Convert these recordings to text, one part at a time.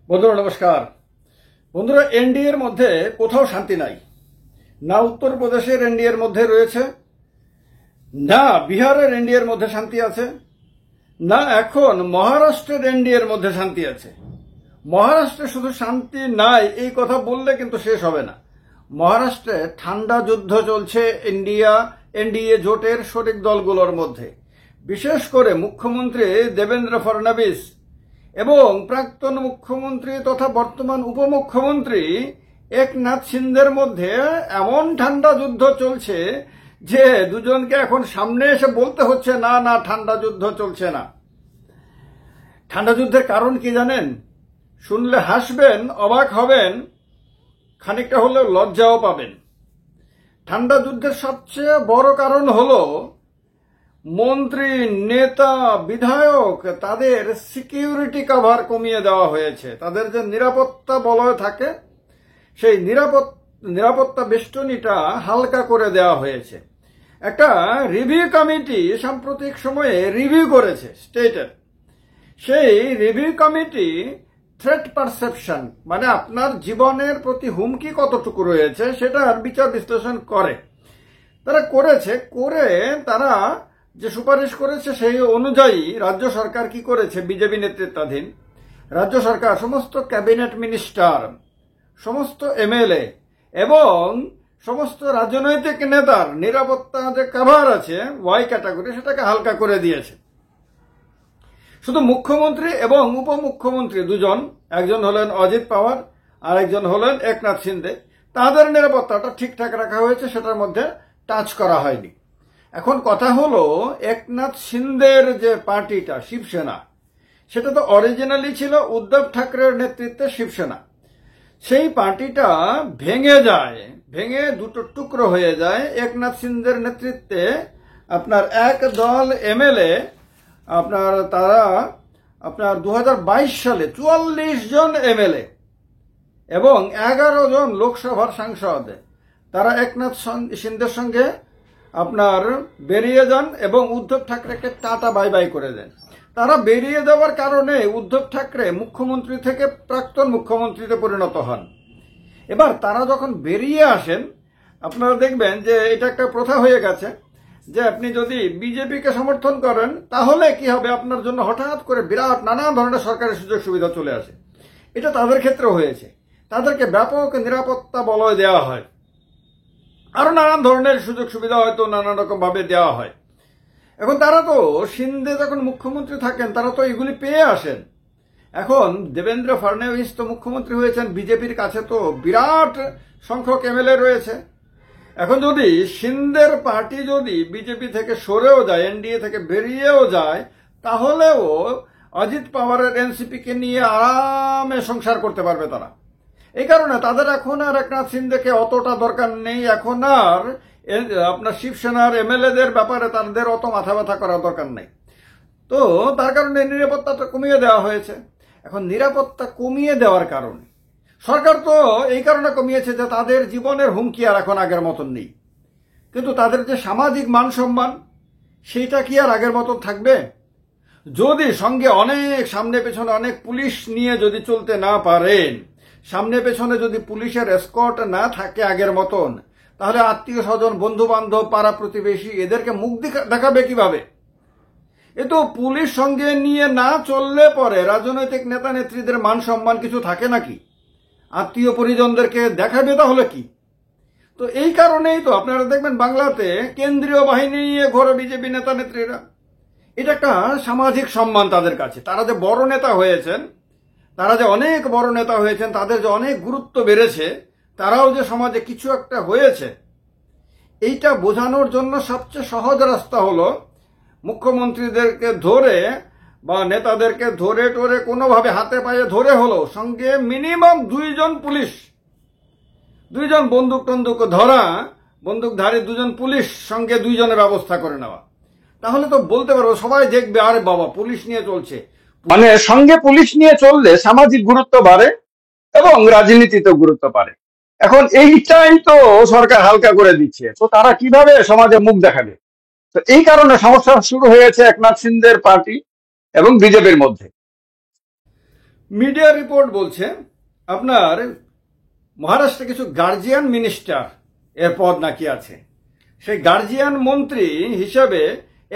বন্ধুরা নমস্কার। বন্ধুরা, এনডিএর মধ্যে কোথাও শান্তি নাই। না উত্তরপ্রদেশের এনডিএর মধ্যে রয়েছে, না বিহারের এনডিএর মধ্যে শান্তি আছে, না এখন মহারাষ্ট্রের এনডিএর মধ্যে শান্তি আছে। মহারাষ্ট্রে শুধু শান্তি নাই এই কথা বললে কিন্তু শেষ হবে না। মহারাষ্ট্রে ঠান্ডা যুদ্ধ চলছে এনডিএ জোটের শরিক দলগুলোর মধ্যে, বিশেষ করে মুখ্যমন্ত্রী দেবেন্দ্র ফডনবিস এবং প্রাক্তন মুখ্যমন্ত্রী তথা বর্তমান উপমুখ্যমন্ত্রী একনাথ শিন্দের মধ্যে এমন ঠান্ডা যুদ্ধ চলছে যে দুজনকে এখন সামনে এসে বলতে হচ্ছে না না ঠান্ডা যুদ্ধ চলছে না। ঠান্ডা যুদ্ধের কারণ কি জানেন? শুনলে হাসবেন, অবাক হবেন, খানিকটা হলেও লজ্জাও পাবেন। ঠান্ডা যুদ্ধের সবচেয়ে বড় কারণ হলো মন্ত্রী, নেতা, বিধায়ক তাদের সিকিউরিটি কভার কমিয়ে দেওয়া হয়েছে। তাদের যে নিরাপত্তা বলয় থাকে সেই নিরাপত্তা বেষ্টনীটা হালকা করে দেওয়া হয়েছে। একটা রিভিউ কমিটি সাম্প্রতিক সময়ে রিভিউ করেছে স্টেটের। সেই রিভিউ কমিটি থ্রেট পারসেপশন মানে আপনার জীবনের প্রতি হুমকি কতটুকু রয়েছে সেটার বিচার বিশ্লেষণ করে। তারা তারা যে সুপারিশ করেছে সেই অনুযায়ী রাজ্য সরকার কি করেছে, বিজেপি নেতৃত্বাধীন রাজ্য সরকার সমস্ত ক্যাবিনেট মিনিস্টার, সমস্ত এমএলএ এবং সমস্ত রাজনৈতিক নেতার নিরাপত্তা যে কভার আছে ওয়াই ক্যাটাগরি সেটাকে হালকা করে দিয়েছে। শুধু মুখ্যমন্ত্রী এবং উপমুখ্যমন্ত্রী দুজন, একজন হলেন অজিত পাওয়ার আর একজন হলেন একনাথ শিন্দে, তাদের নিরাপত্তাটা ঠিকঠাক রাখা হয়েছে, সেটার মধ্যে টাচ করা হয়নি। এখন কথা হলো একনাথ শিন্দের যে পার্টিটা শিবসেনা, সেটা তো অরিজিনালি ছিল উদ্ধব ঠাকরের নেতৃত্বে শিবসেনা। সেই পার্টিটা ভেঙে দুটো টুকরো হয়ে যায় একনাথ শিন্দের নেতৃত্বে। আপনার এক দল এমএলএ তারা 2022 সালে 44 জন এমএলএ এবং 11 জন লোকসভার সাংসদ তারা একনাথ শিন্দের সঙ্গে বেরিয়ে যান এবং উদ্ধব ঠাকরেকে টাটা বাই বাই করে দেন। তারা বেরিয়ে যাওয়ার কারণে উদ্ধব ঠাকরে মুখ্যমন্ত্রী থেকে প্রাক্তন মুখ্যমন্ত্রীতে পরিণত হন। এবার তারা যখন বেরিয়ে আসেন, আপনারা দেখবেন যে এটা একটা প্রথা হয়ে গেছে যে আপনি যদি বিজেপিকে সমর্থন করেন তাহলে কি হবে, আপনার জন্য হঠাৎ করে বিরাট নানা ধরনের সরকারি সুযোগ সুবিধা চলে আসে। এটা তাদের ক্ষেত্রে হয়েছে। তাদেরকে ব্যাপক নিরাপত্তা বলয় দেওয়া হয়, আরো নানান ধরনের সুযোগ সুবিধা হয়তো নানান রকম ভাবে দেওয়া হয়। এখন তারা তো শিন্দে যখন মুখ্যমন্ত্রী থাকেন তারা তো এগুলি পেয়ে আসেন। এখন দেবেন্দ্র ফডনবিস তো মুখ্যমন্ত্রী হয়েছেন, বিজেপির কাছে তো বিরাট সংখ্যক এমএলএ রয়েছে। এখন যদি শিন্দের পার্টি যদি বিজেপি থেকে সরেও যায়, এনডিএ থেকে বেরিয়েও যায়, তাহলেও অজিত পাওয়ারের এনসিপি কে নিয়ে আরামে সংসার করতে পারবে তারা। এই কারণে তাদের এখন আর একনাথ শিন্দেকে অতটা দরকার নেই। এখন আর আপনার শিবসেনার এমএলএদের ব্যাপারে তাদের অত মাথা ব্যথা করার দরকার নেই। তো তার কারণে নিরাপত্তাটা কমিয়ে দেওয়া হয়েছে। এখন নিরাপত্তা কমিয়ে দেওয়ার কারণে সরকার তো এই কারণে কমিয়েছে যে তাদের জীবনের হুমকি আর এখন আগের মতন নেই, কিন্তু তাদের যে সামাজিক মান সম্মান সেইটা কি আর আগের মতন থাকবে? যদি সঙ্গে অনেক সামনে পেছনে অনেক পুলিশ নিয়ে যদি চলতে না পারেন, সামনে পেছনে যদি পুলিশের এসকর্ট না থাকে আগের মতন, তাহলে আত্মীয় স্বজন, বন্ধু বান্ধব, পাড়া প্রতিবেশী এদেরকে মুখ দেখাবে কিভাবে? এ তো পুলিশ সঙ্গে নিয়ে না চললে পরে রাজনৈতিক নেতা নেত্রীদের মান সম্মান কিছু থাকে নাকি? আত্মীয় পরিজনদেরকে দেখাবে তাহলে কি? তো এই কারণেই তো আপনারা দেখবেন বাংলাতে কেন্দ্রীয় বাহিনী নিয়ে ঘোরে বিজেপি নেতা নেত্রীরা। এটা একটা সামাজিক সম্মান তাদের কাছে। তারা যে বড় নেতা হয়েছেন, তাদের যে অনেক গুরুত্ব বেড়েছে, তারাও যে সমাজে কিছু একটা হয়েছে, এইটা বোঝানোর জন্য সবচেয়ে সহজ রাস্তা হলো মুখ্যমন্ত্রীদেরকে ধরে বা নেতাদেরকে ধরে টরে কোনোভাবে হাতে পায়ে ধরে হলো সঙ্গে মিনিমাম 2 জন পুলিশ, 2 জন বন্দুকধারী 2 জন পুলিশ সঙ্গে 2 জনের ব্যবস্থা করে নেওয়া। তাহলে তো বলতে পারবো, সবাই দেখবে আরে বাবা পুলিশ নিয়ে চলছে। মানে সঙ্গে পুলিশ নিয়ে চললে সামাজিক গুরুত্ব বাড়ে এবং রাজনীতিতে গুরুত্ব বাড়ে। এখন এইটাই তো সরকার হালকা করে দিচ্ছে, তো তারা কিভাবে সমাজে মুখ দেখাবে? তো এই কারণে সমস্যা শুরু হয়েছে একনাথ শিন্দের পার্টি এবং বিজেপির মধ্যে। মিডিয়া রিপোর্ট বলছে আপনার মহারাষ্ট্রে কিছু গার্জিয়ান মিনিস্টার এর পদ নাকি আছে। সেই গার্জিয়ান মন্ত্রী হিসেবে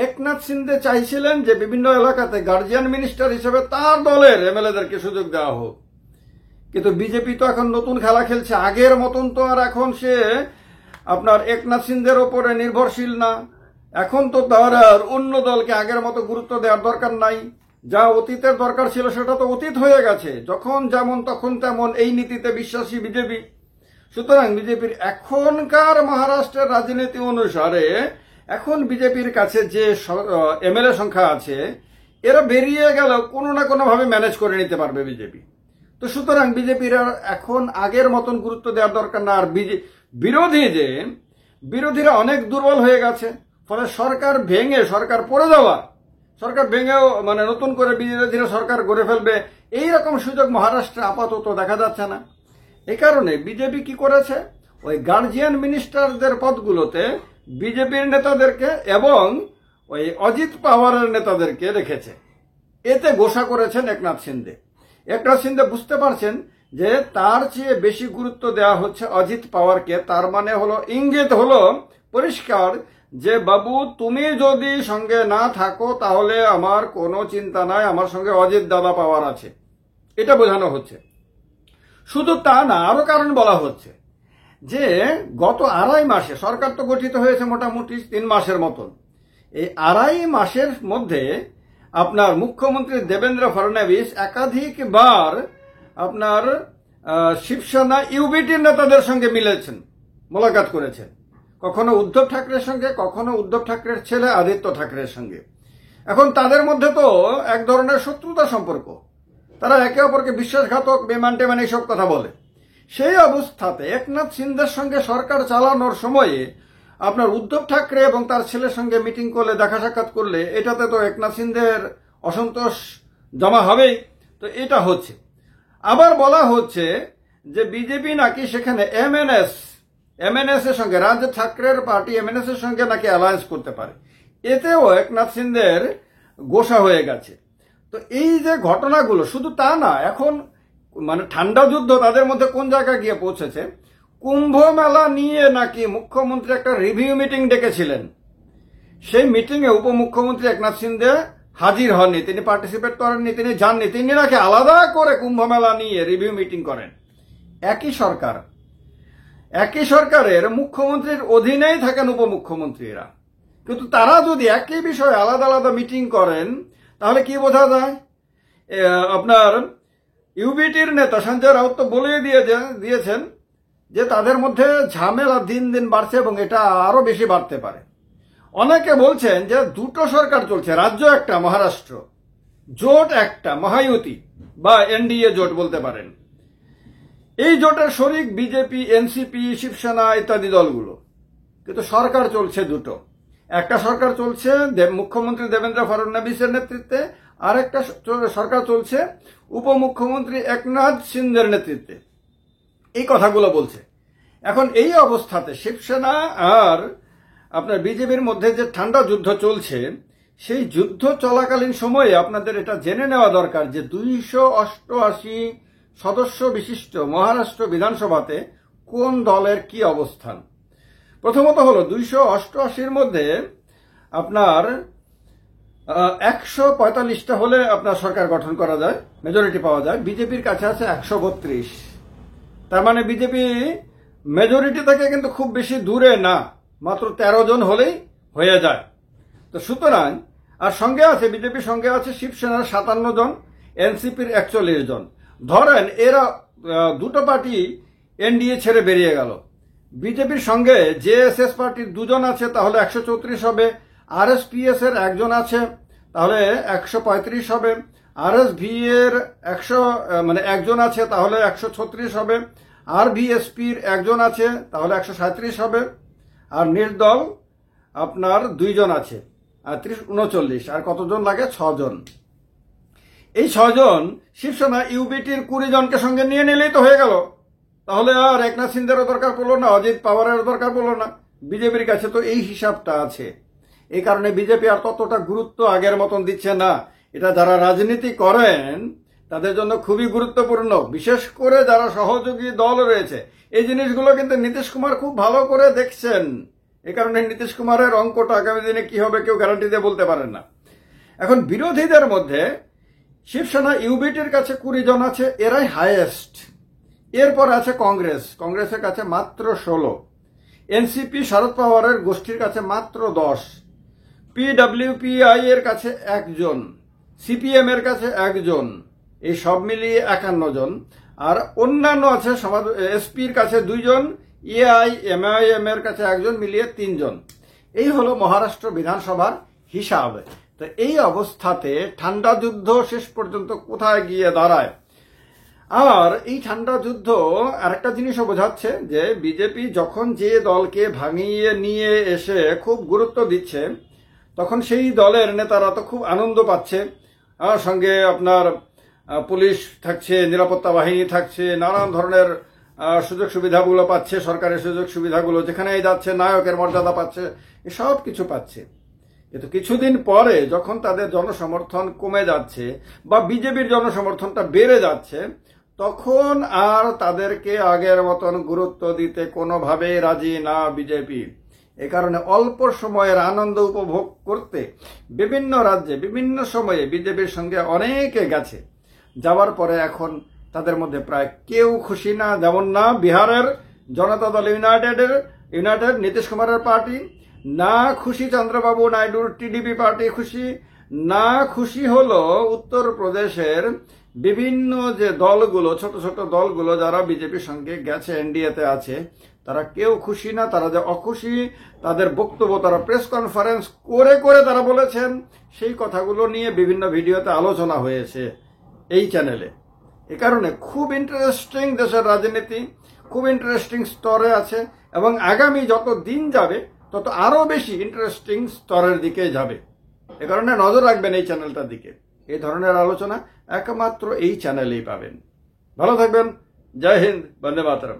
একনাথ শিন্দে চাইছিলেন যে বিভিন্ন এলাকাতে গার্জিয়ান মিনিস্টার হিসেবে তার দলের এমএলএদেরকে সুযোগ দেওয়া হোক, কিন্তু বিজেপি তো এখন নতুন খেলা খেলছে। আগের মতন তো আর এখন সে আপনার একনাথ শিন্দের ওপরে নির্ভরশীল না। এখন তো তার আর অন্য দলকে আগের মতো গুরুত্ব দেওয়ার দরকার নাই। যা অতীতের দরকার ছিল সেটা তো অতীত হয়ে গেছে। যখন যেমন তখন তেমন, এই নীতিতে বিশ্বাসী বিজেপি। সুতরাং বিজেপির এখনকার মহারাষ্ট্রের রাজনীতি অনুসারে এখন বিজেপির কাছে যে এমএলএ সংখ্যা আছে, এরা বেরিয়ে গেল কোনো না কোনো ভাবে ম্যানেজ করে নিতে পারবে বিজেপি। তো সুতরাং বিজেপির এখন আগের মতন গুরুত্ব দেওয়ার দরকার না। আর বিরোধীরা অনেক দুর্বল হয়ে গেছে, ফলে সরকার পড়ে যাওয়া, সরকার ভেঙেও মানে নতুন করে বিরোধীরা সরকার গড়ে ফেলবে, এইরকম সুযোগ মহারাষ্ট্রে আপাতত দেখা যাচ্ছে না। এই কারণে বিজেপি কি করেছে, ওই গার্জিয়ান মিনিস্টারদের পদগুলোতে বিজেপির নেতাদেরকে এবং ওই অজিত পাওয়ারের নেতাদেরকে রেখেছে। এতে গোসা করেছেন একনাথ শিন্দে। একনাথ শিন্দে বুঝতে পারছেন যে তার চেয়ে বেশি গুরুত্ব দেওয়া হচ্ছে অজিত পাওয়ারকে। তার মানে হলো, ইঙ্গিত হলো পরিষ্কার যে বাবু তুমি যদি সঙ্গে না থাকো তাহলে আমার কোনো চিন্তা নাই, আমার সঙ্গে অজিত দাদা পাওয়ার আছে, এটা বোঝানো হচ্ছে। শুধু তা না, আরো কারণ বলা হচ্ছে যে গত 2.5 মাসে, সরকার তো গঠিত হয়েছে মোটামুটি 3 মাসের মতন, এই 2.5 মাসের মধ্যে আপনার মুখ্যমন্ত্রী দেবেন্দ্র ফডনভিস একাধিকবার আপনার শিবসেনা ইউবিটির নেতাদের সঙ্গে মিলেছেন, মোলাকাত করেছেন। কখনো উদ্ধব ঠাকরের সঙ্গে, কখনো উদ্ধব ঠাকরের ছেলে আদিত্য ঠাকরের সঙ্গে। এখন তাদের মধ্যে তো এক ধরনের শত্রুতা সম্পর্ক, তারা একে অপরকে বিশ্বাসঘাতক, বেমান টেমান এইসব কথা বলে। সেই অবস্থাতে একনাথ শিন্দের সঙ্গে সরকার চালানোর সময়ে আপনার উদ্ধব ঠাকরে এবং তার ছেলের সঙ্গে মিটিং করলে, দেখা সাক্ষাৎ করলে, এটাতে তো একনাথ শিন্দের অসন্তোষ জমা হবেই। তো এটা হচ্ছে। আবার বলা হচ্ছে যে বিজেপি নাকি সেখানে এমএনএস এর সঙ্গে, রাজ ঠাকরের পার্টি এমএনএস এর সঙ্গে নাকি অ্যালায়েন্স করতে পারে। এতেও একনাথ শিন্দের গোসা হয়ে গেছে। তো এই যে ঘটনাগুলো, শুধু তা না, এখন মানে ঠান্ডা যুদ্ধ তাদের মধ্যে কোন জায়গায় গিয়ে পৌঁছেছে, কুম্ভ মেলা নিয়ে নাকি মুখ্যমন্ত্রী একটা রিভিউ মিটিং ডেকেছিলেন। সেই মিটিংয়ে উপমুখ্যমন্ত্রী একনাথ শিন্দে হাজির হননি, তিনি পার্টিসিপেট করেননি, তিনি যাননি। তিনি নাকি আলাদা করে কুম্ভ মেলা নিয়ে রিভিউ মিটিং করেন। একই সরকারের মুখ্যমন্ত্রীর অধীনেই থাকেন উপমুখ্যমন্ত্রীরা, কিন্তু তারা যদি একই বিষয়ে আলাদা আলাদা মিটিং করেন তাহলে কি বোঝা যায়? আপনার ইউবিটির নেতা সঞ্জয় রাউত তো বলে দিয়েছেন যে তাদের মধ্যে ঝামেলা দিন দিন বাড়ছে এবং এটা আরো বেশি বাড়তে পারে। অনেকে বলছেন যে দুটো সরকার চলছে, রাজ্য একটা, মহারাষ্ট্র, জোট একটা, মহায়ুতি বা এনডিএ জোট বলতে পারেন। এই জোটের শরিক বিজেপি, এনসিপি, শিবসেনা ইত্যাদি দলগুলো, কিন্তু সরকার চলছে দুটো। একটা সরকার চলছে মুখ্যমন্ত্রী দেবেন্দ্র ফডনভিসের নেতৃত্বে, আর একটা সরকার চলছে উপমুখ্যমন্ত্রী একনাথ শিন্দের নেতৃত্বে। এই কথাগুলো বলছে। এখন এই অবস্থাতে শিবসেনা আর আপনার বিজেপির মধ্যে যে ঠান্ডা যুদ্ধ চলছে, সেই যুদ্ধ চলাকালীন সময়ে আপনাদের এটা জেনে নেওয়া দরকার যে 288 সদস্য বিশিষ্ট মহারাষ্ট্র বিধানসভাতে কোন দলের কি অবস্থান। প্রথমত হলো 288-র মধ্যে আপনার 145টা হলে আপনার সরকার গঠন করা যায়, মেজরিটি পাওয়া যায়। বিজেপির কাছে আছে 132। তার মানে বিজেপি মেজরিটি থেকে কিন্তু খুব বেশি দূরে না, মাত্র 13 জন হলেই হয়ে যায়। তো সুতরাং আর সঙ্গে আছে, বিজেপির সঙ্গে আছে শিবসেনার 57 জন, এনসিপির 41 জন। ধরেন এরা দুটো পার্টি এনডিএ ছেড়ে বেরিয়ে গেল। বিজেপির সঙ্গে জেএসএস পার্টির 2 জন আছে, তাহলে 134 হবে। আরএসপিএস এর 1 জন আছে, তাহলে 135 হবে। আরএসভি এর 1 জন আছে, তাহলে 136 হবে। আরভিএসপির 1 জন আছে, তাহলে 137 হবে। আর নির্দল আপনার 2 জন আছে, আর 39। আর কতজন লাগে? 6 জন। এই 6 জন শিবসেনা ইউবিটির 20 জনকে সঙ্গে নিয়ে নিলেই তো হয়ে গেল। তাহলে আর একনাথ শিন্দেরও দরকার পড়লো না, অজিত পাওয়ারের দরকার পড়লো না। বিজেপির কাছে তো এই হিসাবটা আছে। এই কারণে বিজেপি আর ততটা গুরুত্ব আগের মতন দিচ্ছে না। এটা যারা রাজনীতি করেন তাদের জন্য খুবই গুরুত্বপূর্ণ, বিশেষ করে যারা সহযোগী দল রয়েছে। এই জিনিসগুলো কিন্তু নীতিশ কুমার খুব ভালো করে দেখছেন। এ কারণে নীতিশ কুমারের অঙ্কটা আগামী দিনে কি হবে কেউ গ্যারান্টি দিয়ে বলতে পারেন না। এখন বিরোধীদের মধ্যে শিবসেনা ইউবিটির কাছে 20 জন আছে, এরাই হাইয়েস্ট। এরপর আছে কংগ্রেসের কাছে মাত্র 16, এনসিপি শরদ পাওয়ারের গোষ্ঠীর কাছে মাত্র 10, পিডব্লিউপিআই এর কাছে 1 জন, সিপিএম এর কাছে 1 জন, এই সব মিলিয়ে 51 জন। আর অন্যান্য আছে এসপির কাছে 2 জন, এআইএমআইএম এর কাছে 1 জন, মিলিয়ে 3 জন। এই হলো মহারাষ্ট্র বিধানসভার হিসাব। তো এই অবস্থাতে ঠান্ডা যুদ্ধ শেষ পর্যন্ত কোথায় গিয়ে দাঁড়ায়। আর এই ঠান্ডা যুদ্ধ আরেকটা জিনিসও বোঝাচ্ছে যে বিজেপি যখন যে দলকে ভাঙিয়ে নিয়ে এসে খুব গুরুত্ব দিচ্ছে, তখন সেই দলের নেতারা তো খুব আনন্দ পাচ্ছে। সঙ্গে আপনার পুলিশ থাকছে, নিরাপত্তা বাহিনী থাকছে, নানান ধরনের সুযোগ সুবিধাগুলো পাচ্ছে, সরকারের সুযোগ সুবিধাগুলো, যেখানেই যাচ্ছে নায়কের মর্যাদা পাচ্ছে, এসব কিছু পাচ্ছে। কিন্তু কিছুদিন পরে যখন তাদের জনসমর্থন কমে যাচ্ছে বা বিজেপির জনসমর্থনটা বেড়ে যাচ্ছে, তখন আর তাদেরকে আগের মতন গুরুত্ব দিতে কোনোভাবেই রাজি না বিজেপি। এ কারণে অল্প সময়ের আনন্দ উপভোগ করতে বিভিন্ন রাজ্যে বিভিন্ন সময়ে বিজেপির সঙ্গে অনেকে গেছে। যাওয়ার পরে এখন তাদের মধ্যে প্রায় কেউ খুশি না। যেমন না বিহারের জনতা দল ইউনাইটেড নীতিশ কুমারের পার্টি, না খুশি চন্দ্রবাবু নাইডুর টিডিপি পার্টি খুশি, না খুশি হলো উত্তরপ্রদেশের বিভিন্ন যে দলগুলো, ছোট ছোট দলগুলো যারা বিজেপির সঙ্গে গেছে, এনডিএতে আছে, তারা কেউ খুশি না। তারা যে অখুশি, তাদের বক্তব্য তারা প্রেস কনফারেন্স করে করে তারা বলেছেন, সেই কথাগুলো নিয়ে বিভিন্ন ভিডিওতে আলোচনা হয়েছে এই চ্যানেলে। এ কারণে খুব ইন্টারেস্টিং দেশের রাজনীতি, খুব ইন্টারেস্টিং স্তরে আছে এবং আগামী যত দিন যাবে তত আরো বেশি ইন্টারেস্টিং স্তরের দিকে যাবে। এ কারণে নজর রাখবেন এই চ্যানেলটার দিকে। এই ধরনের আলোচনা একমাত্র এই চ্যানেলেই পাবেন। ভালো থাকবেন। জয় হিন্দ, বন্দে মাতরম।